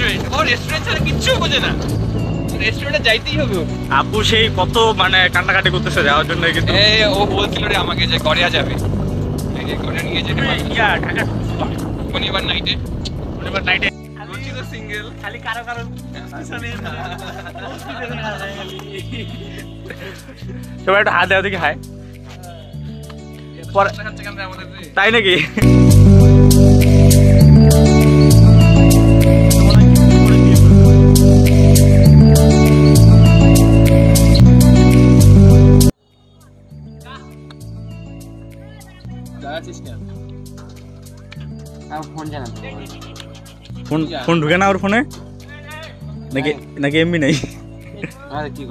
Restaurant, ও restaurant ছাড়া কিচ্ছু বোঝে না, রেস্টুরেন্টে যাইতেই হবে। আপু সেই কত মানে কান্নাকাটি করতেছে যাওয়ার জন্য, কিন্তু ও বলছিল রে আমাকে যে গড়িয়া যাবে, গড়িয়া নিয়ে যেতে শনিবার নাইটে, বলছি তো সিঙ্গেল খালি কারো কারণ সবাই একটা হাত দেওয়া দেখি। হাই তাই নাকি? ফোন ঢুকে না ওর ফোনে নাকি? নাকি এমবি নেই? কি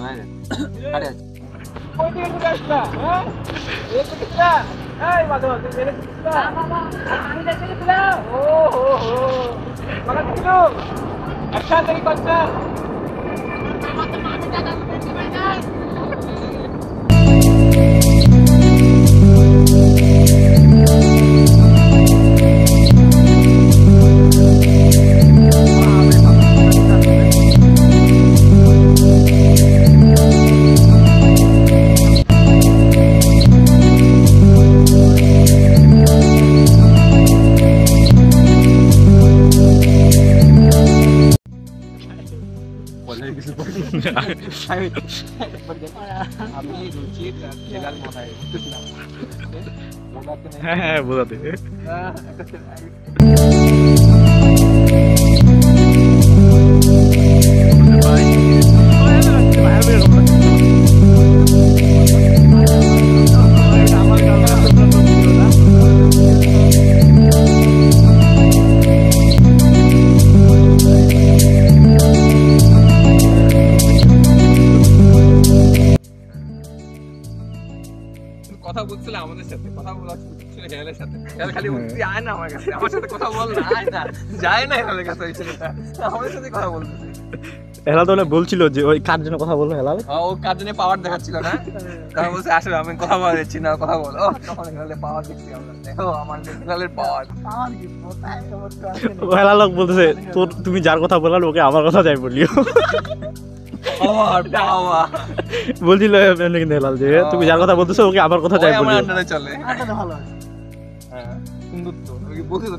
হ্যাঁ বোঝাতে কথা বলছিল আমাদের সাথে, কথা বলাচ্ছিল হেলালের সাথে, হেলাল খালি উঠতে আয় না আমার কাছে, আমার সাথে কথা বল না, আয় না, যায় না হেলালের কাছে, ওই ছেলেটা আমাদের সাথে কথা বলতেছে। হেলাল তো বলছিল যে ওই কার জন্য কথা বললো, হেলাল ও কার জন্য পাওয়ার দেখাচ্ছিল না, তখন বলছে আসলে আমি কথা বলা যাচ্ছি না, কথা বল। ও তখন হেলালের পাওয়ার দেখছি আমরা, দেখো আমার হেলালের পাওয়ার। হেলাল বলতেছে তোর, তুমি যার কথা বললো ওকে আমার কথা যাই বলিও। বলছিল কিন্তু হেলাল যে তুমি যার কথা বলতেছো ওকে আমার কথা যাই বলিও। চলে ভালো, হ্যাঁ সুন্দর তো বলছি তো।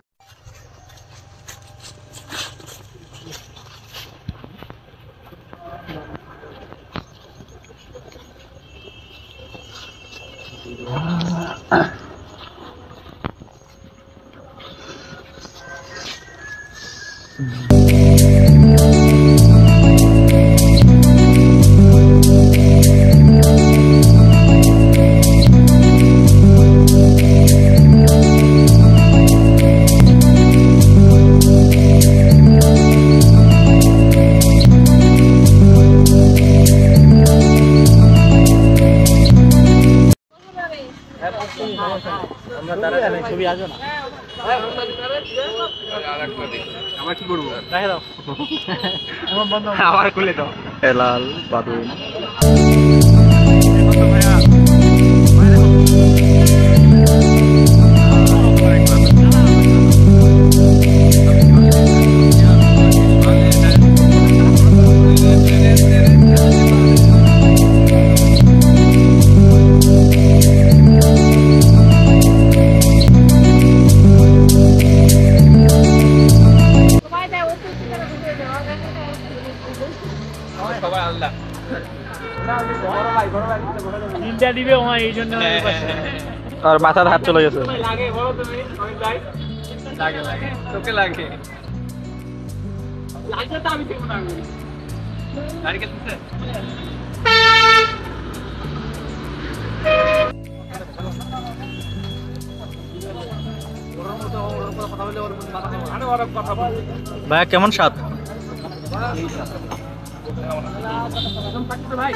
ছবি আসবে না, আমার কি করবো, আবার খুলে দাও। হেলাল বাদুন দিবে এই জন্য আর মাথার হাত চলে গেছে। তোকে লাগে ভাইয়া কেমন স্বাদ? ভাই